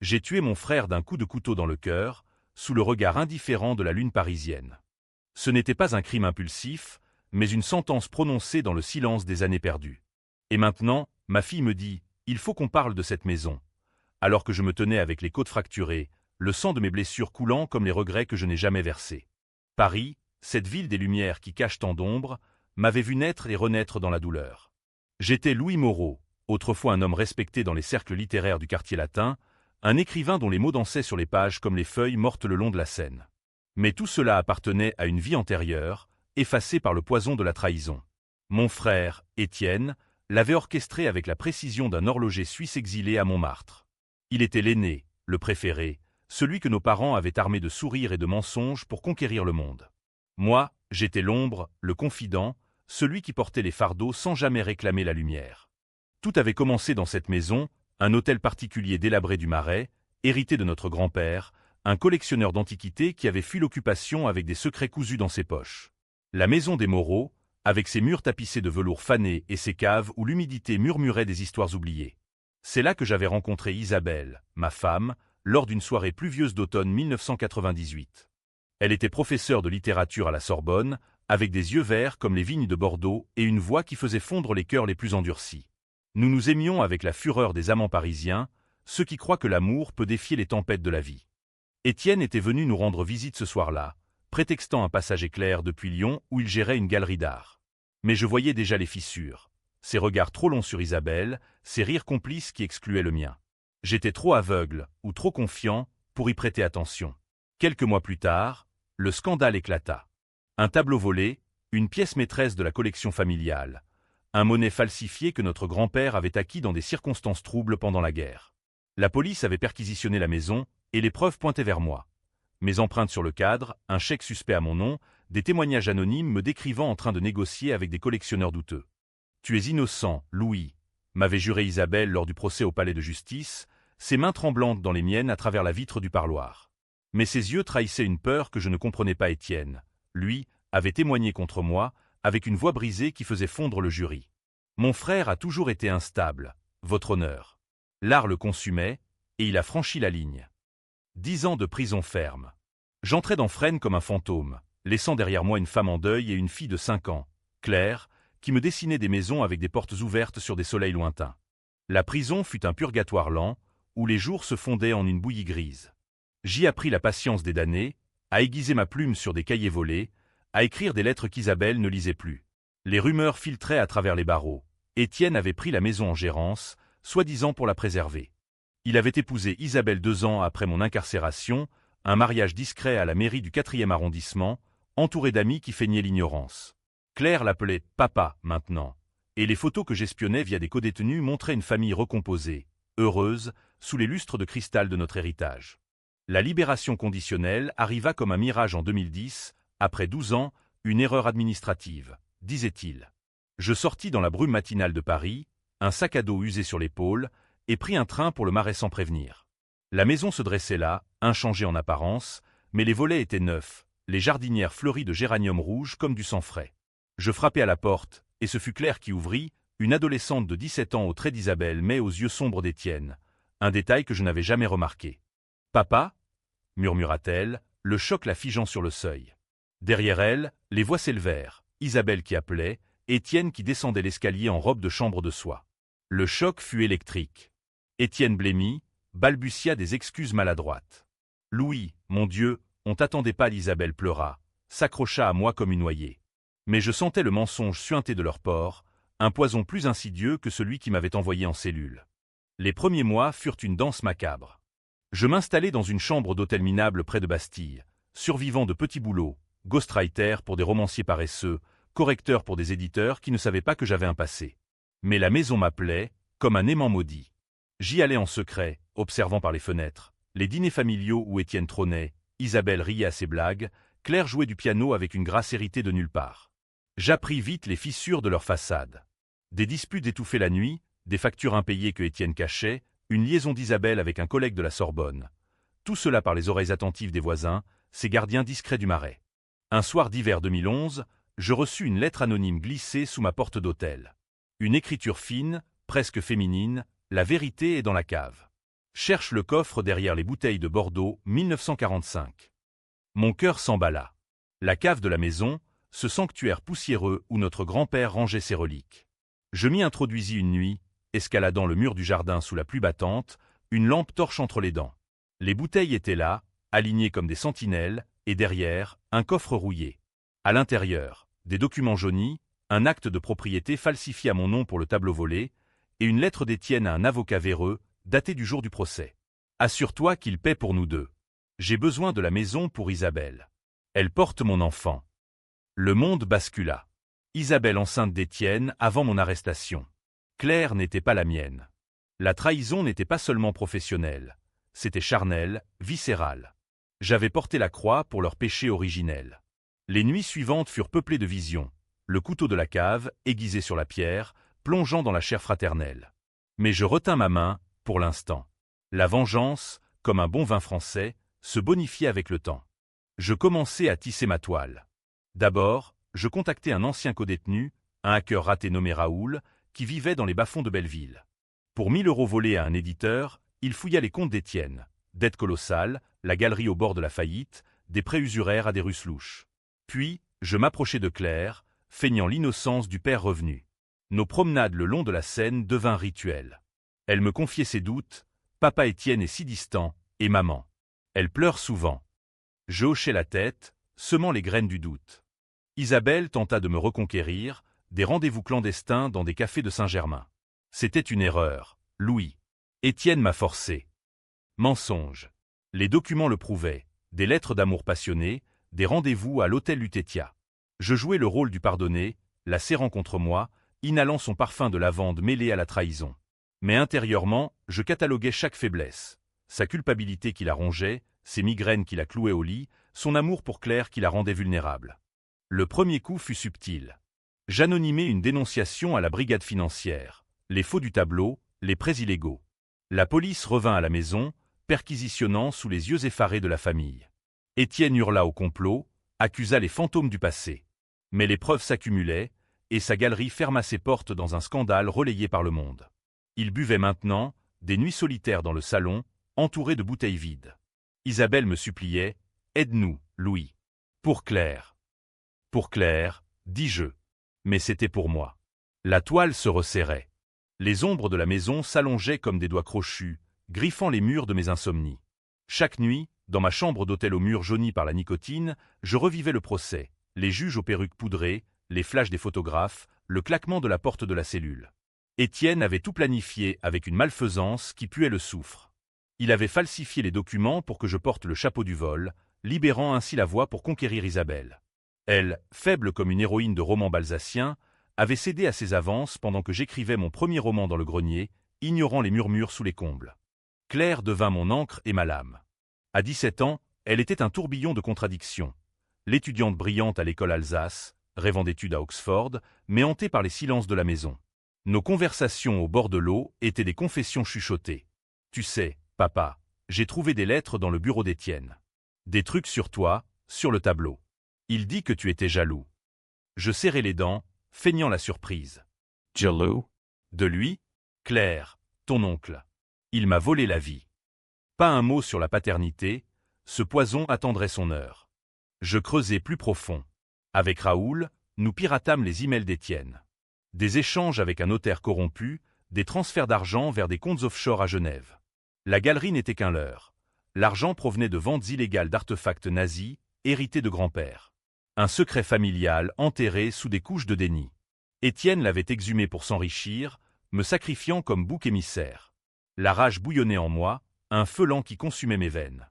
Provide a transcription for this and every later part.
J'ai tué mon frère d'un coup de couteau dans le cœur, sous le regard indifférent de la lune parisienne. Ce n'était pas un crime impulsif, mais une sentence prononcée dans le silence des années perdues. Et maintenant, ma fille me dit, il faut qu'on parle de cette maison. Alors que je me tenais avec les côtes fracturées, le sang de mes blessures coulant comme les regrets que je n'ai jamais versés. Paris, cette ville des lumières qui cache tant d'ombre, m'avait vu naître et renaître dans la douleur. J'étais Louis Moreau, autrefois un homme respecté dans les cercles littéraires du quartier latin, un écrivain dont les mots dansaient sur les pages comme les feuilles mortes le long de la Seine. Mais tout cela appartenait à une vie antérieure, effacée par le poison de la trahison. Mon frère, Étienne, l'avait orchestré avec la précision d'un horloger suisse exilé à Montmartre. Il était l'aîné, le préféré, celui que nos parents avaient armé de sourires et de mensonges pour conquérir le monde. Moi, j'étais l'ombre, le confident, celui qui portait les fardeaux sans jamais réclamer la lumière. Tout avait commencé dans cette maison, un hôtel particulier délabré du Marais, hérité de notre grand-père, un collectionneur d'antiquités qui avait fui l'occupation avec des secrets cousus dans ses poches. La maison des Moreau, avec ses murs tapissés de velours fané et ses caves où l'humidité murmurait des histoires oubliées. C'est là que j'avais rencontré Isabelle, ma femme, lors d'une soirée pluvieuse d'automne 1998. Elle était professeure de littérature à la Sorbonne, avec des yeux verts comme les vignes de Bordeaux et une voix qui faisait fondre les cœurs les plus endurcis. Nous nous aimions avec la fureur des amants parisiens, ceux qui croient que l'amour peut défier les tempêtes de la vie. Étienne était venu nous rendre visite ce soir-là, prétextant un passage éclair depuis Lyon où il gérait une galerie d'art. Mais je voyais déjà les fissures, ses regards trop longs sur Isabelle, ses rires complices qui excluaient le mien. J'étais trop aveugle, ou trop confiant, pour y prêter attention. Quelques mois plus tard, le scandale éclata. Un tableau volé, une pièce maîtresse de la collection familiale, un monnaie falsifié que notre grand-père avait acquis dans des circonstances troubles pendant la guerre. La police avait perquisitionné la maison, et les preuves pointaient vers moi. Mes empreintes sur le cadre, un chèque suspect à mon nom, des témoignages anonymes me décrivant en train de négocier avec des collectionneurs douteux. « Tu es innocent, Louis », m'avait juré Isabelle lors du procès au palais de justice, ses mains tremblantes dans les miennes à travers la vitre du parloir. Mais ses yeux trahissaient une peur que je ne comprenais pas. Étienne, lui, avait témoigné contre moi, avec une voix brisée qui faisait fondre le jury. Mon frère a toujours été instable, votre honneur. L'art le consumait, et il a franchi la ligne. 10 ans de prison ferme. J'entrais dans Fresnes comme un fantôme, laissant derrière moi une femme en deuil et une fille de 5 ans, Claire, qui me dessinait des maisons avec des portes ouvertes sur des soleils lointains. La prison fut un purgatoire lent, où les jours se fondaient en une bouillie grise. J'y appris la patience des damnés, à aiguiser ma plume sur des cahiers volés, à écrire des lettres qu'Isabelle ne lisait plus. Les rumeurs filtraient à travers les barreaux. Étienne avait pris la maison en gérance, soi-disant pour la préserver. Il avait épousé Isabelle 2 ans après mon incarcération, un mariage discret à la mairie du 4e arrondissement, entouré d'amis qui feignaient l'ignorance. Claire l'appelait « papa » maintenant, et les photos que j'espionnais via des codétenus montraient une famille recomposée, heureuse, sous les lustres de cristal de notre héritage. La libération conditionnelle arriva comme un mirage en 2010, après 12 ans, une erreur administrative, disait-il. Je sortis dans la brume matinale de Paris, un sac à dos usé sur l'épaule, et pris un train pour le Marais sans prévenir. La maison se dressait là, inchangée en apparence, mais les volets étaient neufs, les jardinières fleuries de géranium rouge comme du sang frais. Je frappai à la porte, et ce fut Claire qui ouvrit, une adolescente de 17 ans aux traits d'Isabelle mais aux yeux sombres d'Étienne, un détail que je n'avais jamais remarqué. « Papa » murmura-t-elle, le choc la figeant sur le seuil. Derrière elle, les voix s'élevèrent, Isabelle qui appelait, Étienne qui descendait l'escalier en robe de chambre de soie. Le choc fut électrique. Étienne blêmit, balbutia des excuses maladroites. « Louis, mon Dieu, on t'attendait pas » l'Isabelle pleura, s'accrocha à moi comme une noyée. Mais je sentais le mensonge suinter de leur pores, un poison plus insidieux que celui qui m'avait envoyé en cellule. Les premiers mois furent une danse macabre. Je m'installai dans une chambre d'hôtel minable près de Bastille, survivant de petits boulots, ghostwriter pour des romanciers paresseux, correcteur pour des éditeurs qui ne savaient pas que j'avais un passé. Mais la maison m'appelait, comme un aimant maudit. J'y allais en secret, observant par les fenêtres, les dîners familiaux où Étienne trônait, Isabelle riait à ses blagues, Claire jouait du piano avec une grâce héritée de nulle part. J'appris vite les fissures de leur façade. Des disputes étouffaient la nuit, des factures impayées que Étienne cachait, une liaison d'Isabelle avec un collègue de la Sorbonne. Tout cela par les oreilles attentives des voisins, ces gardiens discrets du Marais. Un soir d'hiver 2011, je reçus une lettre anonyme glissée sous ma porte d'hôtel. Une écriture fine, presque féminine, la vérité est dans la cave. Cherche le coffre derrière les bouteilles de Bordeaux 1945. Mon cœur s'emballa. La cave de la maison, ce sanctuaire poussiéreux où notre grand-père rangeait ses reliques. Je m'y introduisis une nuit, escaladant le mur du jardin sous la pluie battante, une lampe torche entre les dents. Les bouteilles étaient là, alignées comme des sentinelles, et derrière, un coffre rouillé. À l'intérieur, des documents jaunis, un acte de propriété falsifié à mon nom pour le tableau volé, et une lettre d'Étienne à un avocat véreux, datée du jour du procès. Assure-toi qu'il paie pour nous deux. J'ai besoin de la maison pour Isabelle. Elle porte mon enfant. Le monde bascula. Isabelle enceinte d'Étienne avant mon arrestation. Claire n'était pas la mienne. La trahison n'était pas seulement professionnelle, c'était charnel, viscéral. J'avais porté la croix pour leur péché originel. Les nuits suivantes furent peuplées de visions, le couteau de la cave, aiguisé sur la pierre, plongeant dans la chair fraternelle. Mais je retins ma main, pour l'instant. La vengeance, comme un bon vin français, se bonifiait avec le temps. Je commençai à tisser ma toile. D'abord, je contactai un ancien codétenu, un hacker raté nommé Raoul, qui vivait dans les bas-fonds de Belleville. Pour 1 000 € volés à un éditeur, il fouilla les comptes d'Étienne, dettes colossales, la galerie au bord de la faillite, des prêts usuraires à des Russes louches. Puis, je m'approchai de Claire, feignant l'innocence du père revenu. Nos promenades le long de la Seine devinrent rituelles. Elle me confiait ses doutes, papa Étienne est si distant, et maman. Elle pleure souvent. Je hochai la tête, semant les graines du doute. Isabelle tenta de me reconquérir, des rendez-vous clandestins dans des cafés de Saint-Germain. C'était une erreur, Louis. Étienne m'a forcé. Mensonge. Les documents le prouvaient, des lettres d'amour passionnées, des rendez-vous à l'hôtel Lutetia. Je jouais le rôle du pardonné, la serrant contre moi, inhalant son parfum de lavande mêlé à la trahison. Mais intérieurement, je cataloguais chaque faiblesse. Sa culpabilité qui la rongeait, ses migraines qui la clouaient au lit, son amour pour Claire qui la rendait vulnérable. Le premier coup fut subtil. J'anonymai une dénonciation à la brigade financière, les faux du tableau, les prêts illégaux. La police revint à la maison, perquisitionnant sous les yeux effarés de la famille. Étienne hurla au complot, accusa les fantômes du passé. Mais les preuves s'accumulaient, et sa galerie ferma ses portes dans un scandale relayé par le monde. Il buvait maintenant, des nuits solitaires dans le salon, entouré de bouteilles vides. Isabelle me suppliait, « Aide-nous, Louis. » Pour Claire. Pour Claire, dis-je. Mais c'était pour moi. La toile se resserrait. Les ombres de la maison s'allongeaient comme des doigts crochus, griffant les murs de mes insomnies. Chaque nuit, dans ma chambre d'hôtel aux murs jaunis par la nicotine, je revivais le procès, les juges aux perruques poudrées, les flashs des photographes, le claquement de la porte de la cellule. Étienne avait tout planifié avec une malfaisance qui puait le soufre. Il avait falsifié les documents pour que je porte le chapeau du vol, libérant ainsi la voie pour conquérir Isabelle. Elle, faible comme une héroïne de roman balsacien, avait cédé à ses avances pendant que j'écrivais mon premier roman dans le grenier, ignorant les murmures sous les combles. Claire devint mon encre et ma lame. À 17 ans, elle était un tourbillon de contradictions. L'étudiante brillante à l'école Alsace, rêvant d'études à Oxford, mais hantée par les silences de la maison. Nos conversations au bord de l'eau étaient des confessions chuchotées. « Tu sais, papa, j'ai trouvé des lettres dans le bureau d'Étienne. Des trucs sur toi, sur le tableau. Il dit que tu étais jaloux. » Je serrai les dents, feignant la surprise. « Jaloux ? De lui ? Claire, ton oncle. Il m'a volé la vie. » Pas un mot sur la paternité, ce poison attendrait son heure. Je creusai plus profond. Avec Raoul, nous piratâmes les emails d'Étienne. Des échanges avec un notaire corrompu, des transferts d'argent vers des comptes offshore à Genève. La galerie n'était qu'un leurre. L'argent provenait de ventes illégales d'artefacts nazis, hérités de grand-père. Un secret familial enterré sous des couches de déni. Étienne l'avait exhumé pour s'enrichir, me sacrifiant comme bouc émissaire. La rage bouillonnait en moi, un feu lent qui consumait mes veines.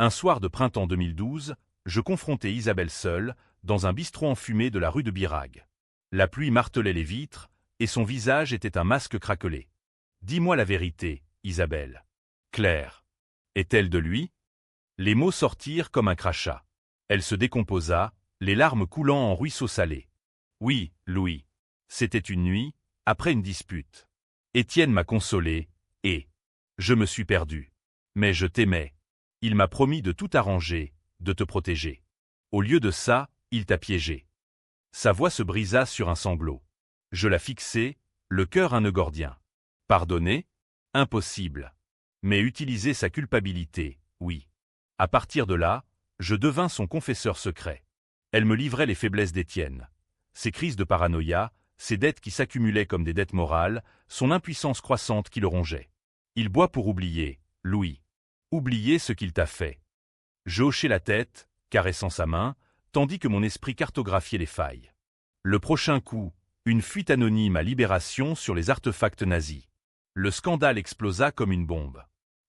Un soir de printemps 2012, je confrontai Isabelle seule, dans un bistrot enfumé de la rue de Birague. La pluie martelait les vitres, et son visage était un masque craquelé. « Dis-moi la vérité, Isabelle. Claire. Est-elle de lui ?» Les mots sortirent comme un crachat. Elle se décomposa, les larmes coulant en ruisseaux salés. « Oui, Louis. C'était une nuit, après une dispute. Étienne m'a consolé, et je me suis perdu. Mais je t'aimais. Il m'a promis de tout arranger, de te protéger. Au lieu de ça, il t'a piégé. » Sa voix se brisa sur un sanglot. Je la fixai, le cœur un nœud gordien. Pardonner ? Impossible. Mais utiliser sa culpabilité, oui. À partir de là, je devins son confesseur secret. Elle me livrait les faiblesses d'Étienne. Ses crises de paranoïa, ses dettes qui s'accumulaient comme des dettes morales, son impuissance croissante qui le rongeait. Il boit pour oublier, Louis. Oublier ce qu'il t'a fait. Je hochai la tête, caressant sa main, tandis que mon esprit cartographiait les failles. Le prochain coup, une fuite anonyme à Libération sur les artefacts nazis. Le scandale explosa comme une bombe.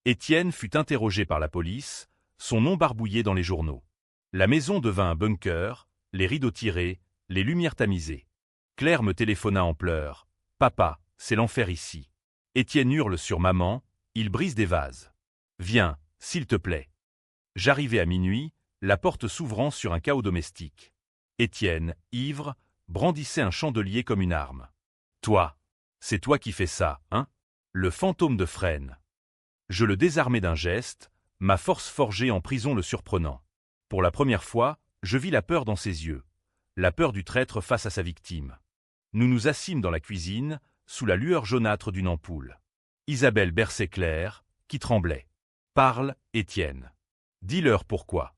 Étienne fut interrogé par la police, son nom barbouillé dans les journaux. La maison devint un bunker, les rideaux tirés, les lumières tamisées. Claire me téléphona en pleurs. « Papa, c'est l'enfer ici. Étienne hurle sur maman, il brise des vases. Viens, s'il te plaît. » J'arrivai à minuit, la porte s'ouvrant sur un chaos domestique. Étienne, ivre, brandissait un chandelier comme une arme. « Toi, c'est toi qui fais ça, hein ?» Le fantôme de Fresnes. Je le désarmai d'un geste, ma force forgée en prison le surprenant. Pour la première fois, je vis la peur dans ses yeux, la peur du traître face à sa victime. Nous nous assîmes dans la cuisine, sous la lueur jaunâtre d'une ampoule. Isabelle berçait Claire, qui tremblait. « Parle, Étienne. Dis-leur pourquoi. »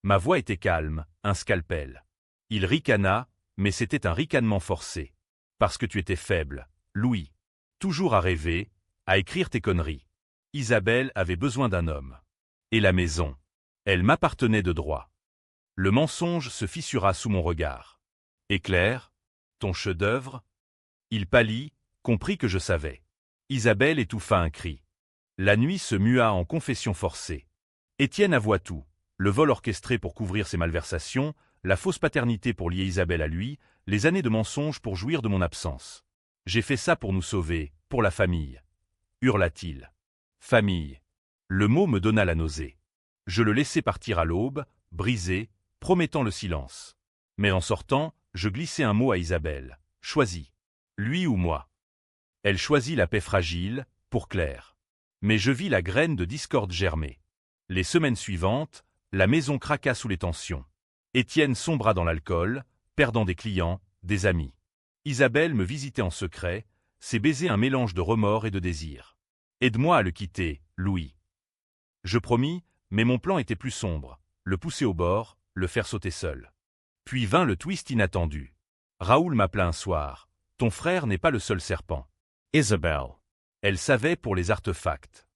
Ma voix était calme, un scalpel. Il ricana, mais c'était un ricanement forcé. « Parce que tu étais faible, Louis. Toujours à rêver, à écrire tes conneries. Isabelle avait besoin d'un homme. Et la maison. Elle m'appartenait de droit. » Le mensonge se fissura sous mon regard. « Et Claire, ton chef-d'œuvre ?» Il pâlit, comprit que je savais. Isabelle étouffa un cri. La nuit se mua en confession forcée. Étienne avoua tout, le vol orchestré pour couvrir ses malversations, la fausse paternité pour lier Isabelle à lui, les années de mensonges pour jouir de mon absence. « J'ai fait ça pour nous sauver, pour la famille. » hurla-t-il. Famille. Le mot me donna la nausée. Je le laissai partir à l'aube, brisé, promettant le silence. Mais en sortant, je glissai un mot à Isabelle. Choisis. Lui ou moi. Elle choisit la paix fragile, pour Claire. Mais je vis la graine de discorde germer. Les semaines suivantes, la maison craqua sous les tensions. Étienne sombra dans l'alcool, perdant des clients, des amis. Isabelle me visitait en secret, ses baisers un mélange de remords et de désir. Aide-moi à le quitter, Louis. Je promis, mais mon plan était plus sombre, le pousser au bord, le faire sauter seul. Puis vint le twist inattendu. Raoul m'appela un soir. Ton frère n'est pas le seul serpent. Isabelle. Elle savait pour les artefacts.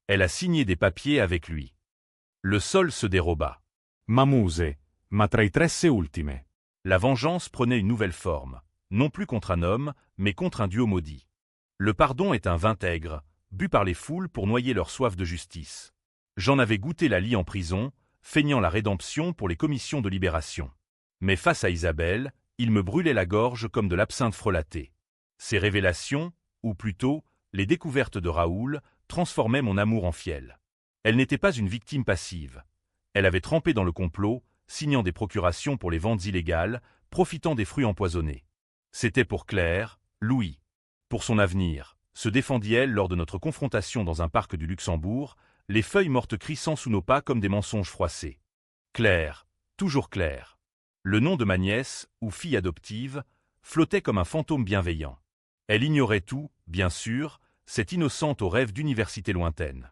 Elle a signé des papiers avec lui. Le sol se déroba. M'amuse, ma traitresse ultime. La vengeance prenait une nouvelle forme, non plus contre un homme, mais contre un duo maudit. Le pardon est un vinaigre, bu par les foules pour noyer leur soif de justice. J'en avais goûté la lie en prison, feignant la rédemption pour les commissions de libération. Mais face à Isabelle, il me brûlait la gorge comme de l'absinthe frelatée. Ces révélations, ou plutôt, les découvertes de Raoul, transformaient mon amour en fiel. Elle n'était pas une victime passive. Elle avait trempé dans le complot, signant des procurations pour les ventes illégales, profitant des fruits empoisonnés. C'était pour Claire, Louis. Pour son avenir, se défendit-elle lors de notre confrontation dans un parc du Luxembourg, les feuilles mortes crissant sous nos pas comme des mensonges froissés. Claire, toujours Claire. Le nom de ma nièce, ou fille adoptive, flottait comme un fantôme bienveillant. Elle ignorait tout, bien sûr, cette innocente aux rêves d'université lointaine.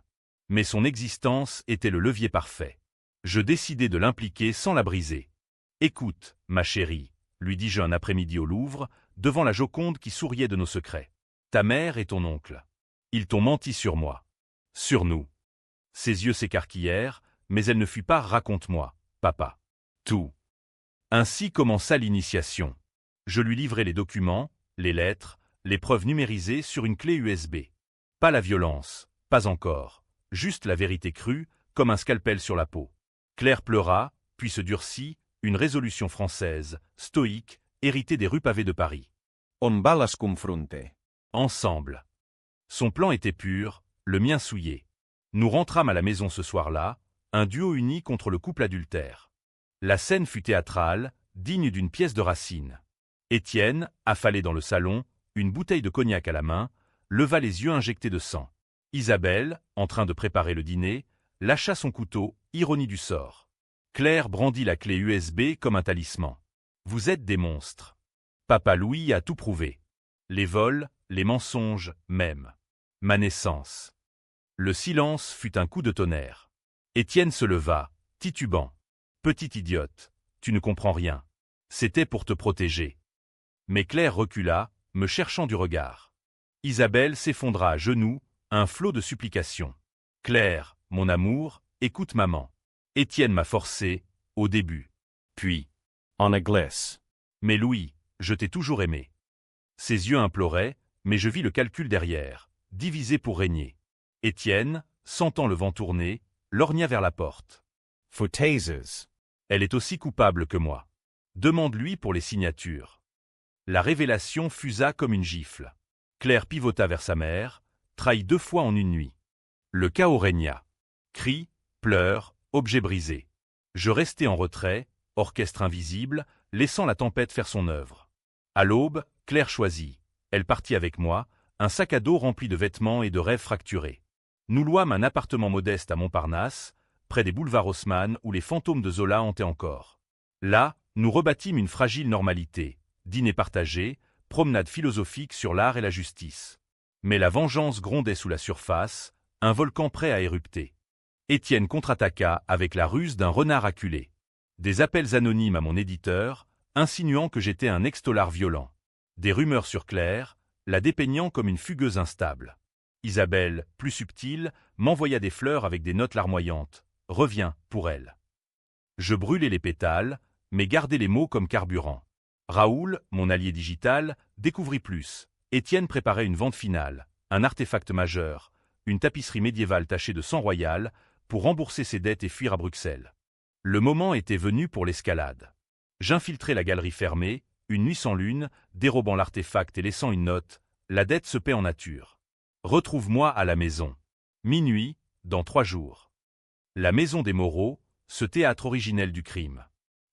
Mais son existence était le levier parfait. Je décidai de l'impliquer sans la briser. « Écoute, ma chérie, » lui dis-je un après-midi au Louvre, devant la Joconde qui souriait de nos secrets. « Ta mère et ton oncle. Ils t'ont menti sur moi. Sur nous. » Ses yeux s'écarquillèrent, mais elle ne fut pas « raconte-moi, papa. » Tout. Ainsi commença l'initiation. Je lui livrai les documents, les lettres, les preuves numérisées sur une clé USB. Pas la violence, pas encore, juste la vérité crue, comme un scalpel sur la peau. Claire pleura, puis se durcit, une résolution française, stoïque, héritée des rues pavées de Paris. On va las confronte. Ensemble. Son plan était pur, le mien souillé. Nous rentrâmes à la maison ce soir-là, un duo uni contre le couple adultère. La scène fut théâtrale, digne d'une pièce de Racine. Étienne, affalé dans le salon, une bouteille de cognac à la main, leva les yeux injectés de sang. Isabelle, en train de préparer le dîner, lâcha son couteau, ironie du sort. Claire brandit la clé USB comme un talisman. Vous êtes des monstres. Papa Louis a tout prouvé. Les vols, les mensonges, même. Ma naissance. Le silence fut un coup de tonnerre. Étienne se leva, titubant. « Petite idiote, tu ne comprends rien. C'était pour te protéger. » Mais Claire recula, me cherchant du regard. Isabelle s'effondra à genoux, un flot de supplications. « Claire, mon amour, écoute maman. » Étienne m'a forcé, au début. Puis, On a glisse. « Mais Louis, je t'ai toujours aimé. » Ses yeux imploraient, mais je vis le calcul derrière, diviser pour régner. Étienne, sentant le vent tourner, lorgna vers la porte. For tasers. Elle est aussi coupable que moi. Demande-lui pour les signatures. La révélation fusa comme une gifle. Claire pivota vers sa mère, trahie 2 fois en une nuit. Le chaos régna. Cris, pleurs, objets brisés. Je restai en retrait, orchestre invisible, laissant la tempête faire son œuvre. À l'aube, Claire choisit. Elle partit avec moi, un sac à dos rempli de vêtements et de rêves fracturés. Nous louâmes un appartement modeste à Montparnasse, près des boulevards Haussmann où les fantômes de Zola hantaient encore. Là, nous rebâtîmes une fragile normalité, dîner partagé, promenade philosophique sur l'art et la justice. Mais la vengeance grondait sous la surface, un volcan prêt à érupter. Étienne contre-attaqua avec la ruse d'un renard acculé. Des appels anonymes à mon éditeur, insinuant que j'étais un ex-tolard violent. Des rumeurs sur Claire, la dépeignant comme une fugueuse instable. Isabelle, plus subtile, m'envoya des fleurs avec des notes larmoyantes. « Reviens, pour elle. » Je brûlai les pétales, mais gardai les mots comme carburant. Raoul, mon allié digital, découvrit plus. Étienne préparait une vente finale, un artefact majeur, une tapisserie médiévale tachée de sang royal, pour rembourser ses dettes et fuir à Bruxelles. Le moment était venu pour l'escalade. J'infiltrai la galerie fermée, une nuit sans lune, dérobant l'artefact et laissant une note. La dette se paie en nature. Retrouve-moi à la maison. Minuit, dans 3 jours. La maison des Moreau, ce théâtre originel du crime.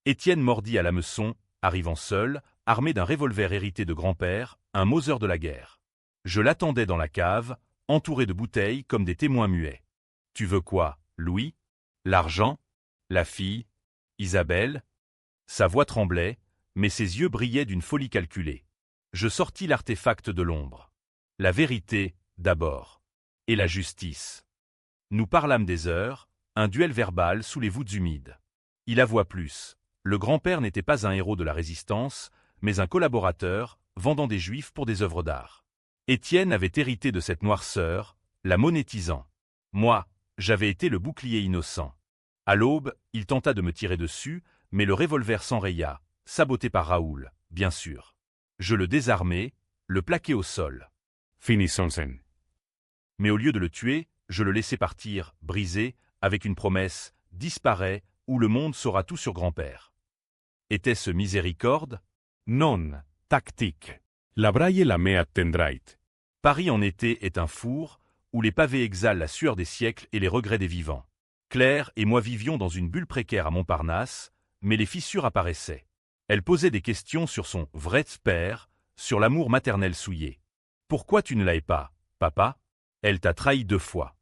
Étienne mordit à l'hameçon, arrivant seul, armé d'un revolver hérité de grand-père, un Mauser de la guerre. Je l'attendais dans la cave, entouré de bouteilles comme des témoins muets. « Tu veux quoi, Louis? L'argent? La fille? Isabelle ?» Sa voix tremblait, mais ses yeux brillaient d'une folie calculée. Je sortis l'artefact de l'ombre. La vérité, d'abord. Et la justice. Nous parlâmes des heures, un duel verbal sous les voûtes humides. Il avoua plus. Le grand-père n'était pas un héros de la résistance, mais un collaborateur, vendant des juifs pour des œuvres d'art. Étienne avait hérité de cette noirceur, la monétisant. Moi, j'avais été le bouclier innocent. À l'aube, il tenta de me tirer dessus, mais le revolver s'enraya, saboté par Raoul, bien sûr. Je le désarmai, le plaquai au sol. Finissons-en. Mais au lieu de le tuer, je le laissai partir, brisé, avec une promesse, disparaît, ou le monde saura tout sur grand-père. Était-ce miséricorde? Non, tactique. La braille la me attendrait. Paris en été est un four, où les pavés exhalent la sueur des siècles et les regrets des vivants. Claire et moi vivions dans une bulle précaire à Montparnasse, mais les fissures apparaissaient. Elle posait des questions sur son vrai père, sur l'amour maternel souillé. « Pourquoi tu ne l'avais pas, papa? Elle t'a trahi 2 fois. »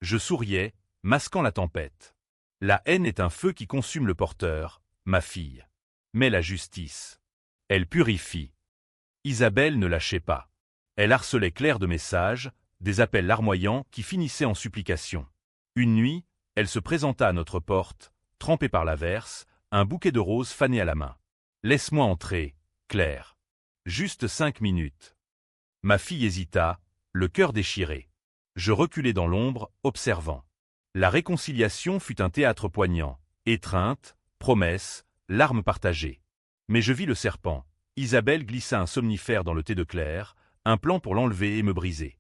Je souriais, masquant la tempête. La haine est un feu qui consume le porteur, ma fille. Mais la justice, elle purifie. Isabelle ne lâchait pas. Elle harcelait Claire de messages, des appels larmoyants qui finissaient en supplications. Une nuit, elle se présenta à notre porte, trempée par l'averse, un bouquet de roses fané à la main. « Laisse-moi entrer, Claire. Juste 5 minutes. » Ma fille hésita, le cœur déchiré. Je reculai dans l'ombre, observant. La réconciliation fut un théâtre poignant, étreinte, promesse, larmes partagées. Mais je vis le serpent. Isabelle glissa un somnifère dans le thé de Claire, un plan pour l'enlever et me briser.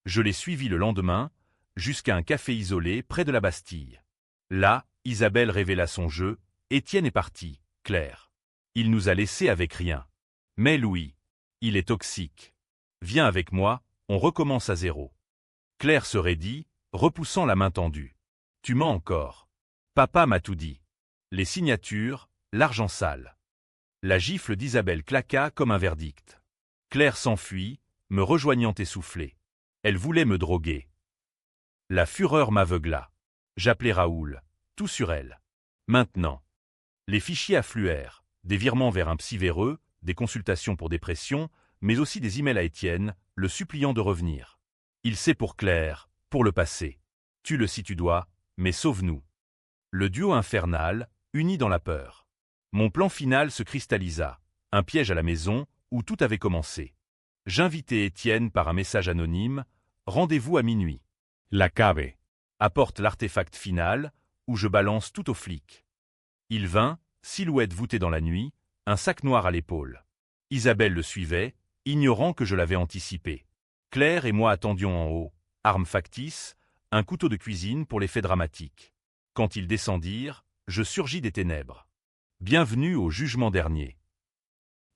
Je l'ai suivi le lendemain, jusqu'à un café isolé près de la Bastille. Là, Isabelle révéla son jeu, Étienne est parti, Claire. Il nous a laissés avec rien. Mais Louis, il est toxique. Viens avec moi, on recommence à zéro. Claire se raidit, repoussant la main tendue. Tu mens encore. Papa m'a tout dit. Les signatures, l'argent sale. La gifle d'Isabelle claqua comme un verdict. Claire s'enfuit, me rejoignant essoufflée. Elle voulait me droguer. La fureur m'aveugla. J'appelai Raoul, tout sur elle. Maintenant. Les fichiers affluèrent, des virements vers un psy véreux, des consultations pour dépression, mais aussi des emails à Étienne, le suppliant de revenir. Il sait pour Claire, pour le passé. Tue-le si tu dois, mais sauve-nous. Le duo infernal, uni dans la peur. Mon plan final se cristallisa. Un piège à la maison, où tout avait commencé. J'invitai Étienne par un message anonyme. Rendez-vous à minuit. La cave. Apporte l'artefact final, où je balance tout aux flics. Il vint, silhouette voûtée dans la nuit, un sac noir à l'épaule. Isabelle le suivait, ignorant que je l'avais anticipé. Claire et moi attendions en haut, arme factice, un couteau de cuisine pour les faits dramatiques. Quand ils descendirent, je surgis des ténèbres. Bienvenue au jugement dernier.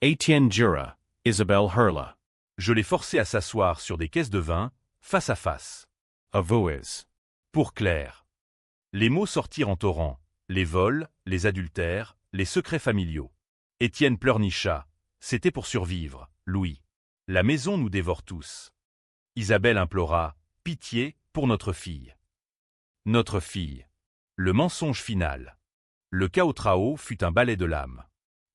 Etienne Jura, Isabelle Hurla. Je l'ai forcé à s'asseoir sur des caisses de vin, face à face. Avouez. Pour Claire. Les mots sortirent en torrent, les vols, les adultères, les secrets familiaux. Étienne pleurnicha, c'était pour survivre, Louis. La maison nous dévore tous. Isabelle implora, pitié, pour notre fille. Notre fille. Le mensonge final. Le chaos fut un balai de lames.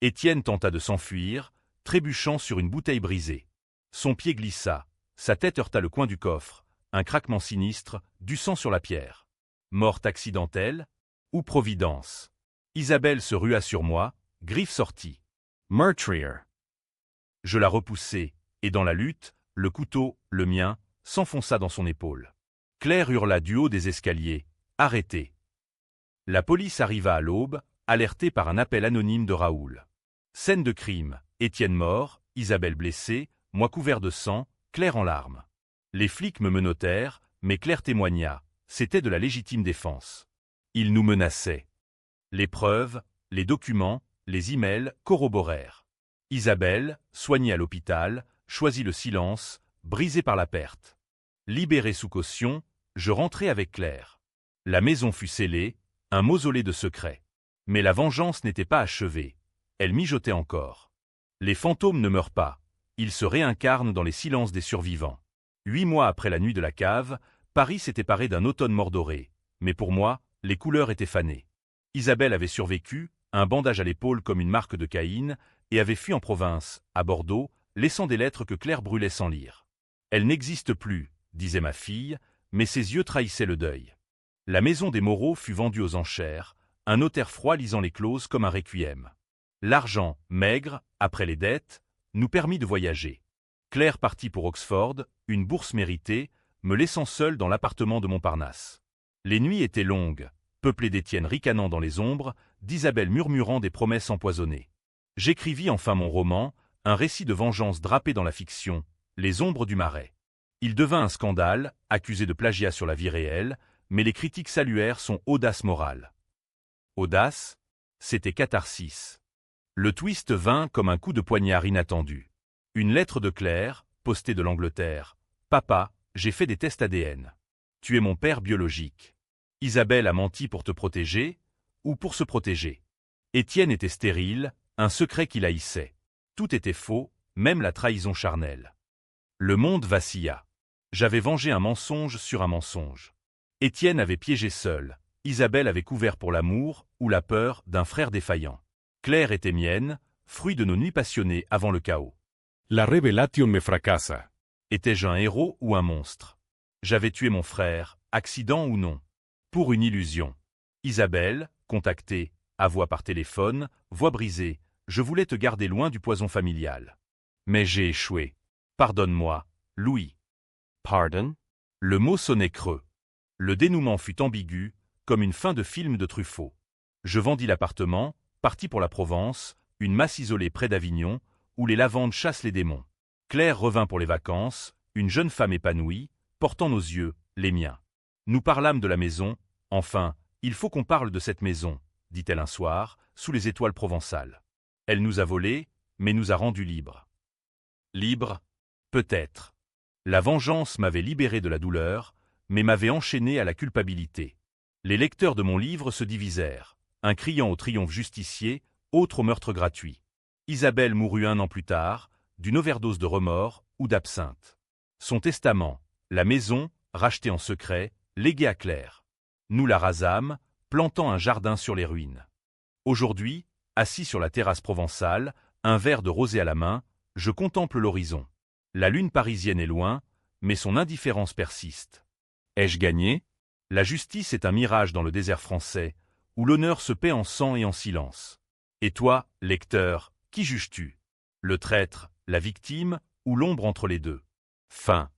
Étienne tenta de s'enfuir, trébuchant sur une bouteille brisée. Son pied glissa, sa tête heurta le coin du coffre, un craquement sinistre, du sang sur la pierre. Morte accidentelle ou providence? Isabelle se rua sur moi, griffe sortie. Meurtrier. Je la repoussai, et dans la lutte, le couteau, le mien, s'enfonça dans son épaule. Claire hurla du haut des escaliers. Arrêtez. La police arriva à l'aube, alertée par un appel anonyme de Raoul. Scène de crime, Étienne mort, Isabelle blessée, moi couvert de sang, Claire en larmes. Les flics me menottèrent, mais Claire témoigna, c'était de la légitime défense. Ils nous menaçaient. Les preuves, les documents, les emails corroborèrent. Isabelle, soignée à l'hôpital, choisit le silence, brisée par la perte. Libéré sous caution, je rentrai avec Claire. La maison fut scellée, un mausolée de secrets. Mais la vengeance n'était pas achevée. Elle mijotait encore. Les fantômes ne meurent pas. Ils se réincarnent dans les silences des survivants. 8 mois après la nuit de la cave, Paris s'était paré d'un automne mordoré. Mais pour moi, les couleurs étaient fanées. Isabelle avait survécu, un bandage à l'épaule comme une marque de Caïn, et avait fui en province, à Bordeaux, laissant des lettres que Claire brûlait sans lire. Elle n'existe plus, disait ma fille, mais ses yeux trahissaient le deuil. La maison des Moreau fut vendue aux enchères, un notaire froid lisant les clauses comme un requiem. L'argent, maigre, après les dettes, nous permit de voyager. Claire partit pour Oxford, une bourse méritée, me laissant seul dans l'appartement de Montparnasse. Les nuits étaient longues, peuplées d'Étienne ricanant dans les ombres, d'Isabelle murmurant des promesses empoisonnées. J'écrivis enfin mon roman, un récit de vengeance drapé dans la fiction, Les ombres du Marais. Il devint un scandale, accusé de plagiat sur la vie réelle, mais les critiques saluèrent son audace morale. Audace, c'était catharsis. Le twist vint comme un coup de poignard inattendu. Une lettre de Claire, postée de l'Angleterre. « Papa, j'ai fait des tests ADN. Tu es mon père biologique. Isabelle a menti pour te protéger, ou pour se protéger. Étienne était stérile, un secret qu'il haïssait. Tout était faux, même la trahison charnelle. Le monde vacilla. J'avais vengé un mensonge sur un mensonge. Étienne avait piégé seul. Isabelle avait couvert pour l'amour, ou la peur, d'un frère défaillant. Claire était mienne, fruit de nos nuits passionnées avant le chaos. La revelation me fracassa. Étais-je un héros ou un monstre? J'avais tué mon frère, accident ou non? Pour une illusion. Isabelle, contactée, à voix par téléphone, voix brisée, je voulais te garder loin du poison familial. Mais j'ai échoué. Pardonne-moi, Louis. Pardon? Le mot sonnait creux. Le dénouement fut ambigu, comme une fin de film de Truffaut. Je vendis l'appartement, parti pour la Provence, une masse isolée près d'Avignon, où les lavandes chassent les démons. Claire revint pour les vacances, une jeune femme épanouie, portant nos yeux, les miens. Nous parlâmes de la maison, enfin, il faut qu'on parle de cette maison, dit-elle un soir, sous les étoiles provençales. Elle nous a volés, mais nous a rendus libres. Libres? Peut-être. La vengeance m'avait libéré de la douleur, mais m'avait enchaîné à la culpabilité. Les lecteurs de mon livre se divisèrent, un criant au triomphe justicier, autre au meurtre gratuit. Isabelle mourut 1 an plus tard, d'une overdose de remords ou d'absinthe. Son testament, la maison, rachetée en secret, léguée à Claire. Nous la rasâmes, plantant un jardin sur les ruines. Aujourd'hui, assis sur la terrasse provençale, un verre de rosé à la main, je contemple l'horizon. La lune parisienne est loin, mais son indifférence persiste. Ai-je gagné? La justice est un mirage dans le désert français, où l'honneur se paie en sang et en silence. Et toi, lecteur, qui juges-tu? Le traître, la victime ou l'ombre entre les deux? Fin.